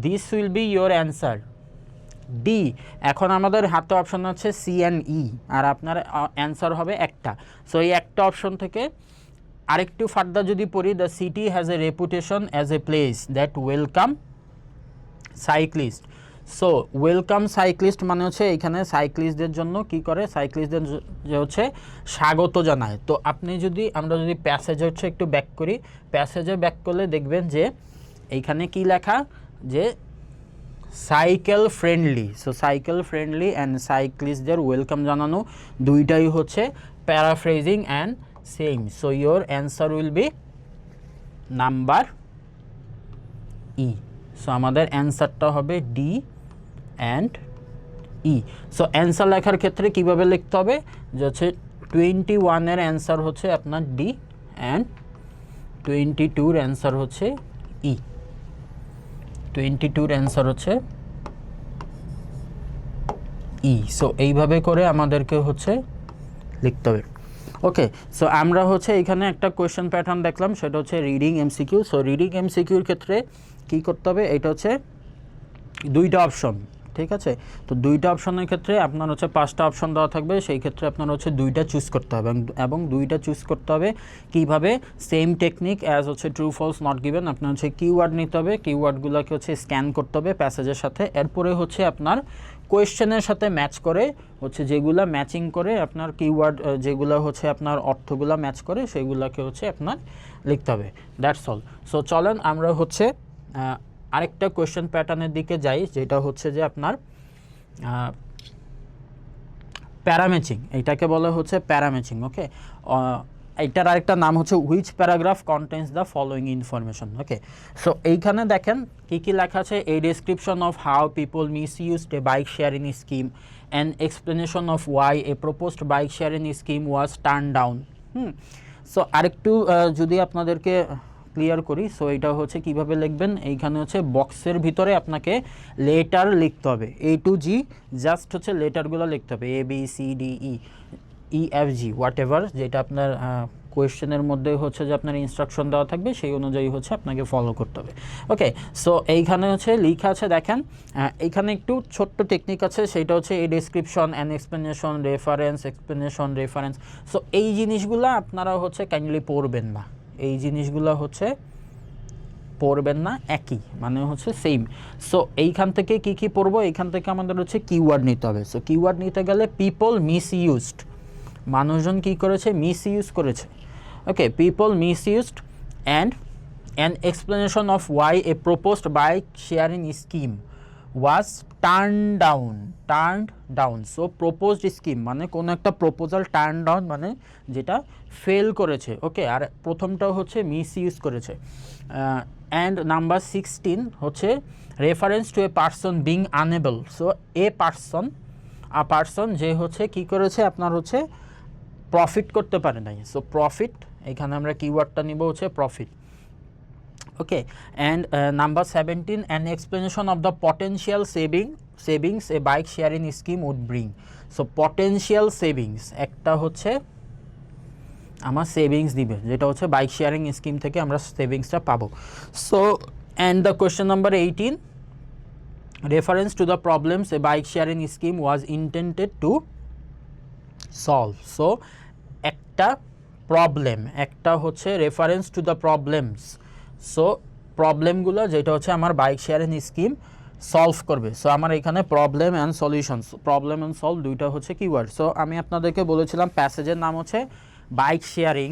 this will be your answer D. এখন আমাদের হাতে অপশন আছে সি অ্যান্ড ই, আর আপনার অ্যান্সার হবে একটা। সো এই একটা অপশন থেকে আরেকটু ফার্দার যদি পড়ি, the city has a reputation as a place that welcome cyclist. So welcome cyclist মানে হচ্ছে এখানে সাইক্লিস্টদের জন্য কি করে, সাইক্লিস্টদের যে হচ্ছে স্বাগত জানায়। তো আপনি যদি আমরা যদি প্যাসেজে হচ্ছে একটু ব্যাক করি, প্যাসেজে ব্যাক করলে দেখবেন যে এইখানে কি লেখা, যে cycle friendly. So cycle friendly and সাইক্লিস্টদের ওয়েলকাম জানানো, দুইটাই হচ্ছে paraphrasing and same. So your answer will be number E. So আমাদের অ্যান্সারটা হবে D and E. So answer লেখার ক্ষেত্রে কীভাবে লিখতে হবে, যে হচ্ছে 21-এর অ্যান্সার হচ্ছে আপনার ডি অ্যান্ড 22-র অ্যান্সার হচ্ছে ই। 22-র অ্যান্সার হচ্ছে ই। সো এইভাবে করে আমাদেরকে হচ্ছে লিখতে হবে। ওকে, সো আমরা হচ্ছে এখানে একটা কোয়েশ্চেন প্যাটার্ন দেখলাম, সেটা হচ্ছে রিডিং এমসিকিউ। সো রিডিং এমসিকিউর ক্ষেত্রে কী করতে হবে, এটা হচ্ছে 2টা অপশন, ঠিক আছে। তো 2টা অপশনের ক্ষেত্রে আপনার হচ্ছে 5টা অপশন দেওয়া থাকবে, সেই ক্ষেত্রে আপনার হচ্ছে 2টা চুজ করতে হবে, এবং 2টা চুজ করতে হবে কীভাবে, সেম টেকনিক অ্যাজ হচ্ছে ট্রু ফলস নট গিভেন। আপনার হচ্ছে কিওয়ার্ড নিতে হবে, কিওয়ার্ডগুলোকে হচ্ছে স্ক্যান করতে হবে প্যাসেজের সাথে, এরপরে হচ্ছে আপনার কোয়েশ্চেনের সাথে ম্যাচ করে হচ্ছে যেগুলো ম্যাচিং করে আপনার কিওয়ার্ড, যেগুলো হচ্ছে আপনার অর্থগুলো ম্যাচ করে সেগুলোকে হচ্ছে আপনার লিখতে হবে। That's all. সো চলেন আমরা হচ্ছে আরেকটা কোয়েশ্চেন প্যাটার্নের দিকে যাই, যেটা হচ্ছে যে আপনার প্যারাম্যাচিং, এইটাকে বলা হচ্ছে প্যারাম্যাচিং। ওকে, এইটার আরেকটা নাম হচ্ছে which paragraph contains the following information. Okay, so এইখানে দেখেন কী কী লেখা আছে, a description of how people misused a bike sharing scheme, an explanation of why a proposed bike sharing scheme was turn down. So আরেকটু যদি আপনাদেরকে ক্লিয়ার করি, সো এটা হচ্ছে কিভাবে লিখবেন, এইখানে হচ্ছে বক্সের ভিতরে আপনাকে লেটার লিখতে হবে, A to G, জাস্ট হচ্ছে লেটারগুলো লিখতে হবে, A B C D E E F G what ever, যেটা আপনার কোয়েশ্চেনের মধ্যে হচ্ছে যে আপনার ইনস্ট্রাকশন দেওয়া থাকবে, সেই অনুযায়ী হচ্ছে আপনাকে ফলো করতে হবে। ওকে, সো এইখানে হচ্ছে লেখা আছে দেখেন, এইখানে একটু ছোট্ট টেকনিক আছে, সেটা হচ্ছে এই description and explanation, reference, explanation, reference. So এই জিনিসগুলো আপনারা হচ্ছে কাইন্ডলি পড়বেন না, এই জিনিসগুলো হচ্ছে পড়বেন না, একই মানে হচ্ছে সেম। সো এইখান থেকে কি কি পড়বো, এইখান থেকে আমাদের হচ্ছে কিওয়ার্ড নিতে হবে। সো কিওয়ার্ড নিতে গেলে পিপল মিসইউজড, মানুষজন কি করেছে, মিসইউজ করেছে। Okay, people misused and an explanation of why a proposed bike sharing scheme was turned down. So proposed scheme মানে কোনো একটা প্রপোজাল টার্ন ডাউন মানে যেটা ফেল করেছে। ওকে, আর প্রথমটাও হচ্ছে মিসইউজ করেছে। অ্যান্ড নাম্বার 16 হচ্ছে reference to a person being unable. So a person যে হচ্ছে কি করেছে, আপনার হচ্ছে প্রফিট করতে পারে নাই। সো প্রফিট, এখানে আমরা কিওয়ার্ডটা নিব হচ্ছে profit. Okay, and number 17 an explanation of the potential savings a bike sharing scheme would bring. So potential savings, একটা হচ্ছে আমার সেভিংস দিবে, যেটা হচ্ছে বাইক শেয়ারিং স্কিম থেকে আমরা সেভিংসটা পাবো। So and the question number 18 reference to the problems A bike sharing scheme was intended to solve. So একটা প্রবলেম, একটা হচ্ছে reference to the problems. So প্রবলেমগুলো যেটা হচ্ছে আমার বাইক শেয়ারিং স্কিম সলভ করবে। সো আমার এখানে problem and solutions, problem and solve দুইটা হচ্ছে কিওয়ার্ড। সো আমি আপনাদেরকে বলেছিলাম প্যাসেজের নাম হচ্ছে বাইক শেয়ারিং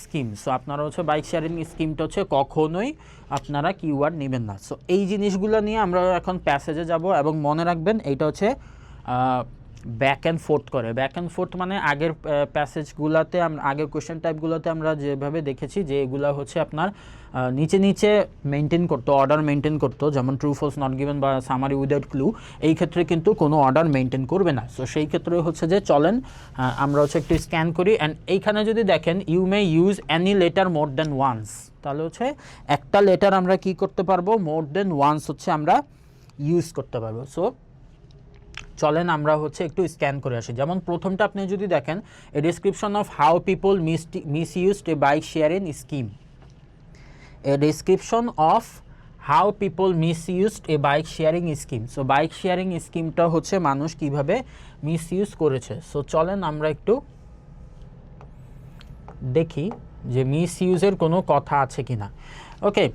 স্কিম। সো আপনারা হচ্ছে বাইক শেয়ারিং স্কিমটা হচ্ছে কখনোই আপনারা কিওয়ার্ড নেবেন না। সো এই জিনিসগুলো নিয়ে আমরা এখন প্যাসেজে যাব, এবং মনে রাখবেন এইটা হচ্ছে ব্যাক অ্যান্ড ফোর্থ করে। ব্যাক অ্যান্ড ফোর্থ মানে আগের প্যাসেজগুলোতে, আগের কোয়েশ্চেন টাইপগুলোতে আমরা যেভাবে দেখেছি যে এগুলো হচ্ছে আপনার নিচে নিচে মেনটেন করতো, অর্ডার মেনটেন করতো, যেমন ট্রু ফলস নট গিভেন বা সামারি উইদাউট ক্লু। এই ক্ষেত্রে কিন্তু কোনো অর্ডার মেনটেন করবে না। সো সেই ক্ষেত্রে হচ্ছে যে চলেন আমরা হচ্ছে একটু স্ক্যান করি। অ্যান্ড এইখানে যদি দেখেন you may use any letter more than once, তাহলে হচ্ছে একটা লেটার আমরা কি করতে পারবো, মোর দ্যান ওয়ান্স হচ্ছে আমরা ইউজ করতে পারবো। সো চলেন আমরা হচ্ছে একটু স্ক্যান করে আসি। যেমন প্রথমটা আপনি যদি দেখেন, এ description of how people misused A bike sharing scheme. A description of how people misused A bike sharing scheme. So bike sharing স্কিমটা হচ্ছে মানুষ কিভাবে মিসইউজ করেছে। সো চলেন আমরা একটু দেখি যে মিসইউজের কোনো কথা আছে কিনা। ওকে,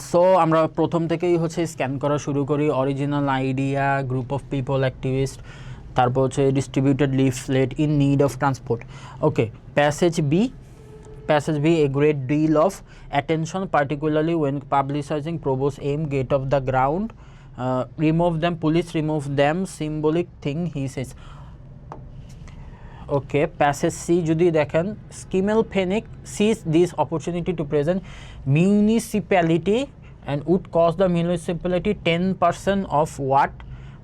সো আমরা প্রথম থেকেই হচ্ছে স্ক্যান করা শুরু করি। Original idea, group of people, activist, তারপর হচ্ছে distributed leaflet in need of transport. Okay, passage B, a great deal of attention particularly when publicizing Provost aim gate of the ground, remove them, police remove them, symbolic thing he says. Okay, passage C যদি দেখেন, Schimmelpennink sees this opportunity to present municipality and would cause the municipality 10% of what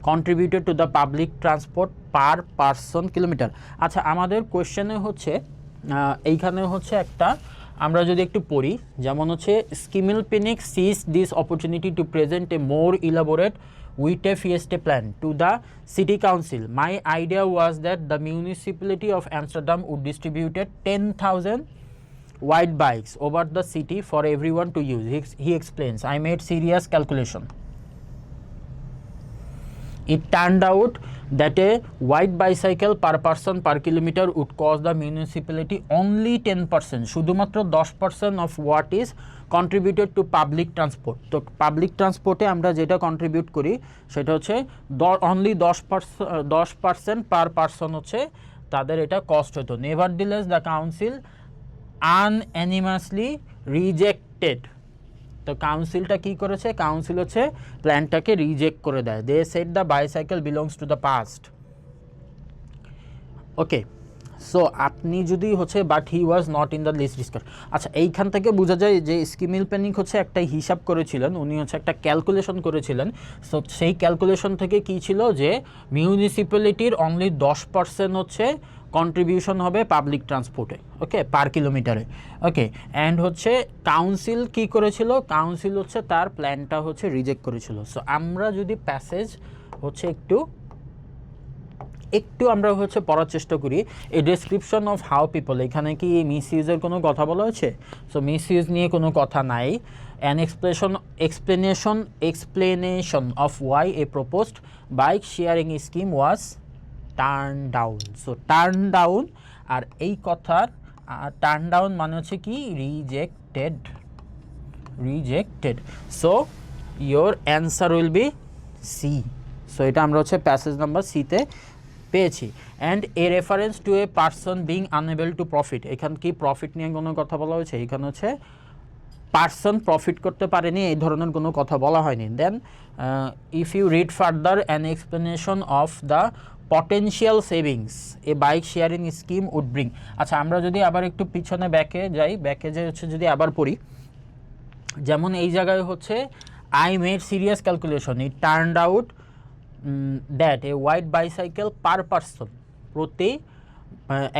contributed to the public transport per person kilometre. আচ্ছা, আমাদের কোয়েশ্চেনে হচ্ছে এইখানে হচ্ছে একটা আমরা যদি একটু পড়ি, যেমন হচ্ছে Schimmelpennink sees this opportunity to present a more elaborate with a fiesta plan to the city council. My idea was that the municipality of Amsterdam would distribute 10,000 white bikes over the city for everyone to use. He explains, I made serious calculation. It turned out that a white bicycle per person per kilometer would cost the municipality only 10%. শুধুমাত্র 10% of what is contributed to public transport. তো পাবলিক ট্রান্সপোর্টে আমরা যেটা কন্ট্রিবিউট করি সেটা হচ্ছে অনলি 10% পার পারসন হচ্ছে তাদের এটা কস্ট হতো। Nevertheless the council unanimously rejected. তো কাউন্সিলটা কি করেছে, কাউন্সিল হচ্ছে প্ল্যানটাকে রিজেক্ট করে দেয়। They said the bicycle belongs to the past. Okay, so আপনি যদি হচ্ছে but he was not in the list discuss. আচ্ছা, এইখান থেকে বোঝা যায় যে স্কিমেল প্ল্যানিং হচ্ছে একটা হিসাব করেছিলেন, উনি হচ্ছে একটা ক্যালকুলেশন করেছিলেন। সো সেই ক্যালকুলেশন থেকে কি ছিল যে মিউনিসিপ্যালিটির অনলি 10% হচ্ছে কন্ট্রিবিউশন হবে পাবলিক ট্রান্সপোর্টে, ওকে, পার কিলোমিটারে। ওকে, অ্যান্ড হচ্ছে কাউন্সিল কি করেছিল, কাউন্সিল হচ্ছে তার প্ল্যানটা হচ্ছে রিজেক্ট করেছিল। সো আমরা যদি প্যাসেজ হচ্ছে একটু একটু আমরা হচ্ছে পড়ার চেষ্টা করি। এ ডেসক্রিপশন অফ হাউ পিপল, এখানে কি মিস ইউজের কোনো কথা বলা হয়েছে? সো মিস ইউজ নিয়ে কোনো কথা নাই। An explanation of why a proposed bike sharing scheme was turned down. So turn down, আর এই কথার টার্ন ডাউন মানে হচ্ছে কি rejected. So your answer will be C. So এটা আমরা হচ্ছে প্যাসেজ নাম্বার সিতে পেয়েছি। And a reference to a person being unable to profit, এখানে কি প্রফিট নিয়ে কোনো কথা বলা হয়েছে? এখানে হচ্ছে পারসন প্রফিট করতে পারেনি, এই ধরনের কোনো কথা বলা হয়নি। Then if you read further an explanation of the potential savings a bike sharing scheme would bring. আচ্ছা, আমরা যদি আবার একটু পিছনে ব্যাকে যাই, ব্যাকে যে হচ্ছে যদি আবার পড়ি, যেমন এই জায়গায় হচ্ছে I made serious calculation, it turned out that a white bicycle per person, প্রতি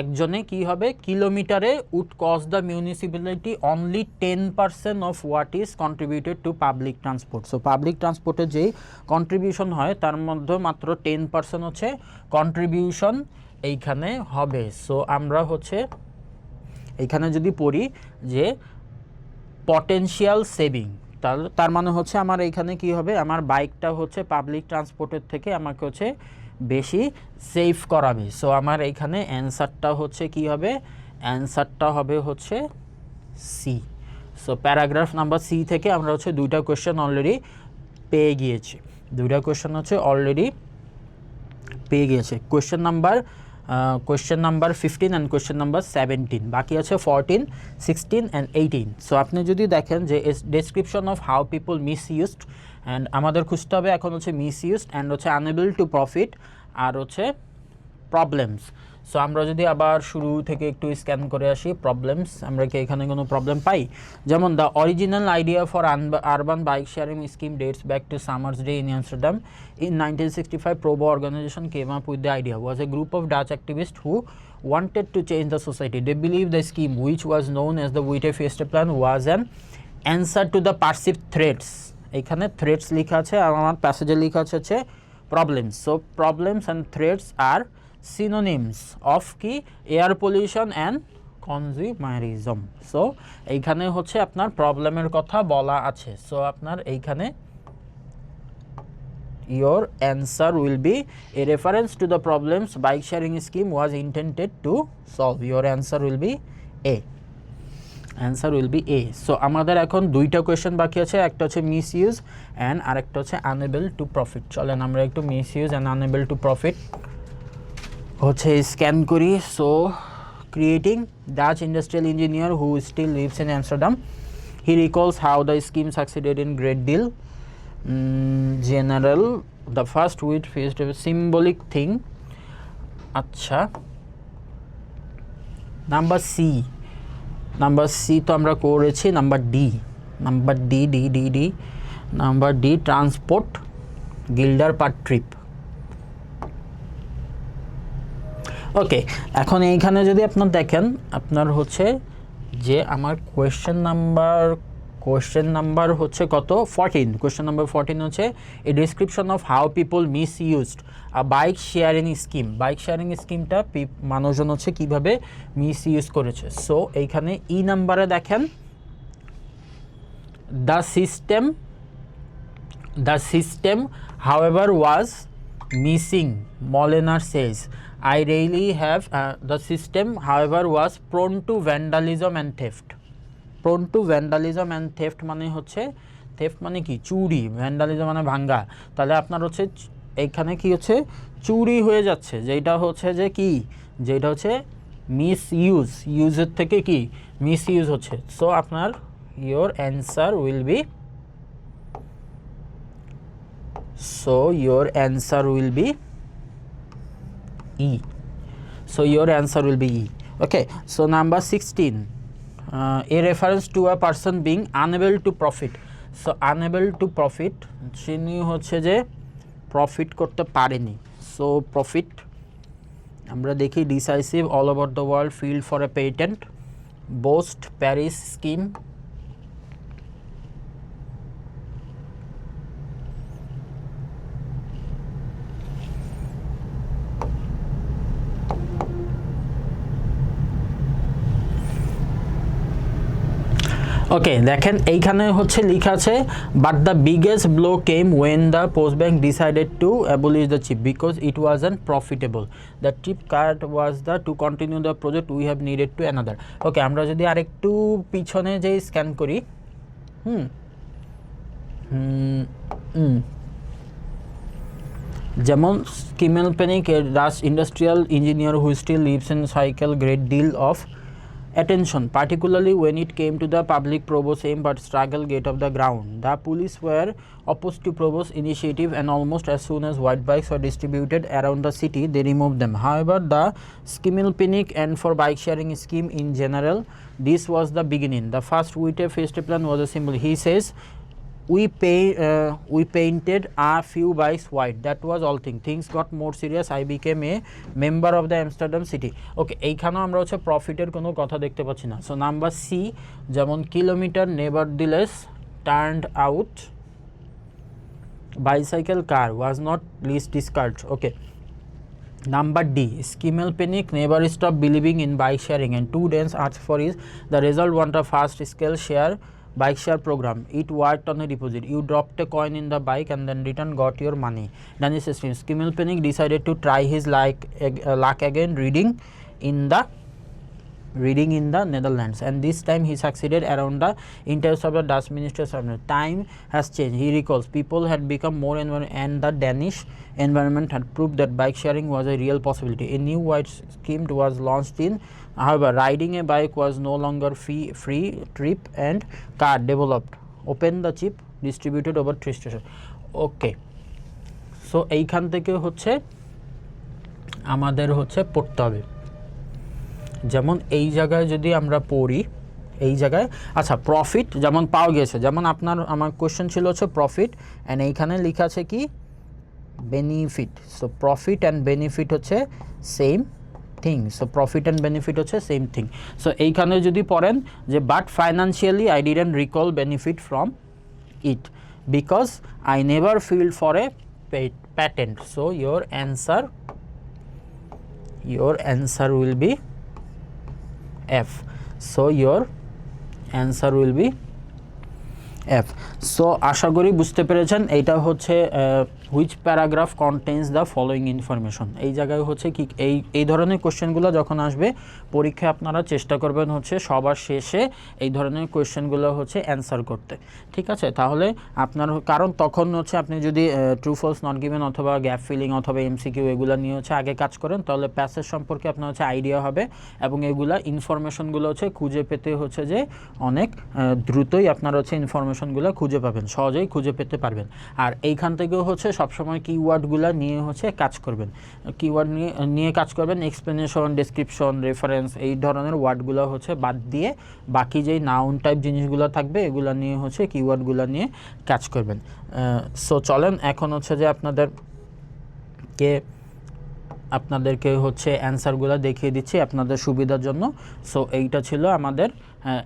একজনে কি হবে কিলোমিটারে would cost the municipality only 10% of what is contributed to public transport. So public ট্রান্সপোর্টে যেই কন্ট্রিবিউশন হয় তার মধ্যে মাত্র 10% হচ্ছে কন্ট্রিবিউশন এইখানে হবে। সো আমরা হচ্ছে এইখানে যদি পড়ি যে পটেনশিয়াল সেভিং, তার মানে হচ্ছে আমার এইখানে কি হবে, আমার বাইকটা হচ্ছে পাবলিক ট্রান্সপোর্টের থেকে আমাকে হচ্ছে বেশি সেভ করাবে। সো আমার এইখানে অ্যান্সারটা হচ্ছে কি হবে, অ্যান্সারটা হবে হচ্ছে C. So paragraph number C থেকে আমরা হচ্ছে দুইটা কোয়েশ্চেন অলরেডি পেয়ে গিয়েছি, question number 15 and question number 17, বাকি আছে 14, 16 অ্যান্ড 18। সো আপনি যদি দেখেন যে description of how people miss used, and আমাদের খুঁজতে হবে এখন হচ্ছে মিস ইউজড অ্যান্ড হচ্ছে আনএবল টু প্রফিট আর হচ্ছে প্রবলেমস। সো আমরা যদি আবার শুরু থেকে একটু স্ক্যান করে আসি প্রবলেমস, আমরা কি এখানে কোনো প্রবলেম পাই? যেমন the original idea for urban bike sharing scheme dates back to summer's day in Amsterdam in 1965. Probo organization came up with the idea, was a group of Dutch activists who wanted to change the society. They believed the scheme, which was known as the Witte Fiesta Plan, was an answer to the perceived threats. এখানে থ্রেটস লেখা আছে আর আমার প্যাসেজে লেখা আছে problems. So problems and threats are synonyms of কি air pollution and consumerism. So এইখানে হচ্ছে আপনার প্রবলেমের কথা বলা আছে। সো আপনার এইখানে your answer will be a reference to the problems bike sharing scheme was intended to solve. Your answer will be A. So আমাদের এখন দুইটা কোয়েশ্চেন বাকি আছে, একটা হচ্ছে মিস ইউজ অ্যান্ড আরেকটা হচ্ছে আনএবল টু প্রফিট। চলেন আমরা একটু miss use and unable to profit হচ্ছে স্ক্যান করি। So creating Dutch industrial engineer who still lives in Amsterdam, he recalls how the scheme succeeded in great deal. General, the first with faced a symbolic thing. আচ্ছা, নাম্বার সি তো আমরা করেছি। Number D transport গিল্ডার per trip. ওকে, এখন এইখানে যদি আপনার দেখেন, আপনার হচ্ছে যে আমার কোয়েশ্চেন নাম্বার হচ্ছে কত, 14। কোয়েশ্চেন নাম্বার 14 হচ্ছে এ description of how people miss used a bike sharing scheme. Bike sharing স্কিমটা মানুষজন হচ্ছে কীভাবে মিস ইউজ করেছে। সো এইখানে ই নাম্বারে দেখেন the system however was missing, Molenaar says. I really have the system however was prone to vandalism and theft. মানে হচ্ছে থেফট মানে কি চুরি, ভ্যান্ডালিজম মানে ভাঙ্গা। তাহলে আপনার হচ্ছে এইখানে কি হচ্ছে চুরি হয়ে যাচ্ছে, যেটা হচ্ছে মিস ইউজের থেকে কি মিস ইউজ হচ্ছে। সো আপনার your answer will be E. Okay, so number 16, a reference to a person being unable to profit. So unable to profit, যিনি হচ্ছে যে প্রফিট করতে পারেনি। সো প্রফিট আমরা দেখি decisive all over the world filed for a patent, boast Paris scheme. Okay দেখেন এইখানে হচ্ছে লেখা আছে but the biggest blow came when the post bank decided to abolish the chip because it was unprofitable the chip card was the to continue the project we have needed to another. Okay আমরা যদি আরেকটু পিছনে যেই স্ক্যান করি যেমন Schimmelpennink a Dutch industrial engineer who still lives in cycle great deal of attention, particularly when it came to the public provost aim but struggle get off the ground. The police were opposed to provost initiative and almost as soon as white bikes were distributed around the city, they removed them. However, the Schimmelpenninck and for bike sharing scheme in general, this was the beginning. The first Witte Feste plan was a symbol. He says, we painted a few bikes white. That was all thing. Things got more serious. I became a member of the Amsterdam city. Okay, এইখানেও আমরা হচ্ছে প্রফিটের কোনো কথা দেখতে পাচ্ছি না। সো নাম্বার সি যেমন kilometre nevertheless turned out bicycle car was not least discarded. Okay. Number D, Schimmelpenninck never stopped believing in bike sharing and two Danes asked for his. The result was a fast scale share bike share program. It worked on a deposit. You dropped a coin in the bike and then return got your money. Danish stream. Schimmelpenninck decided to try his luck again reading in the Netherlands, and this time he succeeded around the interest of the Dutch minister. Time has changed. He recalls people had become more and the Danish environment had proved that bike sharing was a real possibility. A new white scheme was launched in. However, riding a bike was no longer free trip and car developed. Open the chip distributed over 3 stations. Okay, so এইখান থেকে হচ্ছে আমাদের হচ্ছে পড়তে হবে। যেমন এই জায়গায় যদি আমরা পড়ি এই জায়গায় আচ্ছা প্রফিট যেমন পাওয়া গেছে, যেমন আমার কোশ্চেন ছিল হচ্ছে প্রফিট অ্যান্ড এইখানে লেখা আছে কি benefit. So profit and benefit হচ্ছে same thing. So profit and benefit হচ্ছে সেম থিং। সো এইখানে যদি পড়েন যে but financially I didn't recall benefit from it because I never filed for a patent. So your answer will be F. So your answer will be F. So আশা করি বুঝতে পেরেছেন এইটা হচ্ছে which paragraph contains the following information. এই জায়গায় হচ্ছে কি এই ধরনের কোয়েশ্চেনগুলো যখন আসবে পরীক্ষায় আপনারা চেষ্টা করবেন হচ্ছে সবার শেষে এই ধরনের কোয়েশ্চেনগুলো হচ্ছে অ্যান্সার করতে, ঠিক আছে? তাহলে আপনার কারণ তখন হচ্ছে আপনি যদি ট্রু ফলস নট গিভেন অথবা গ্যাপ ফিলিং অথবা এমসিকিউ এগুলো নিয়ে হচ্ছে আগে কাজ করেন তাহলে প্যাসেজ সম্পর্কে আপনার হচ্ছে আইডিয়া হবে এবং এগুলা ইনফরমেশনগুলো হচ্ছে খুঁজে পেতে হচ্ছে যে অনেক দ্রুতই আপনার হচ্ছে ইনফরমেশনগুলো খুঁজে পাবেন, সহজেই খুঁজে পেতে পারবেন। আর এইখান থেকেও হচ্ছে সবসময় কিওয়ার্ডগুলো নিয়ে হচ্ছে কাজ করবেন, কিওয়ার্ড নিয়ে কাজ করবেন। এক্সপ্লেনেশন, ডেসক্রিপশন, রেফারেন্স এই ধরনের ওয়ার্ডগুলো হচ্ছে বাদ দিয়ে বাকি যেই নাউন টাইপ জিনিসগুলো থাকবে এগুলো নিয়ে হচ্ছে কিওয়ার্ডগুলো নিয়ে কাজ করবেন। সো চলেন এখন হচ্ছে যে আপনাদেরকে হচ্ছে অ্যান্সারগুলো দেখিয়ে দিচ্ছি আপনাদের সুবিধার জন্য। সো এইটা ছিল আমাদের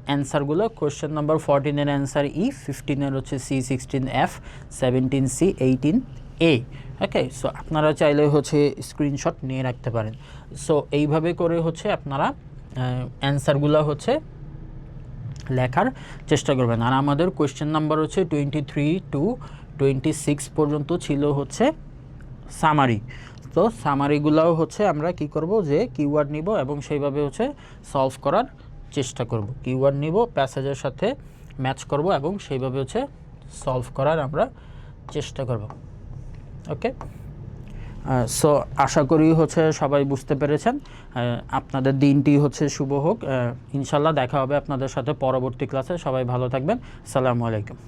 অ্যান্সারগুলো। কোয়েশ্চেন নাম্বার 14 এর অ্যান্সার ই, 15 এর হচ্ছে সি, 16 এফ, 17 সি, 18 এ। ওকে, সো আপনারা চাইলে হচ্ছে স্ক্রিনশট নিয়ে রাখতে পারেন। সো এইভাবে করে হচ্ছে আপনারা অ্যান্সারগুলো হচ্ছে লেখার চেষ্টা করবেন। আর আমাদের কোয়েশ্চেন নাম্বার হচ্ছে 23 to 26 পর্যন্ত ছিল হচ্ছে সামারি। তো সামারিগুলোও হচ্ছে আমরা কি করব যে কিওয়ার্ড নিব এবং সেইভাবে হচ্ছে সলভ করার চেষ্টা করব। কিওয়ার্ড নিব, প্যাসেজের সাথে ম্যাচ করব এবং সেইভাবে হচ্ছে সলভ করার আমরা চেষ্টা করব। ওকে, সো আশা করি হচ্ছে সবাই বুঝতে পেরেছেন। আপনাদের দিনটি হচ্ছে শুভ হোক। ইনশাল্লাহ দেখা হবে আপনাদের সাথে পরবর্তী ক্লাসে। সবাই ভালো থাকবেন। আসসালামু আলাইকুম।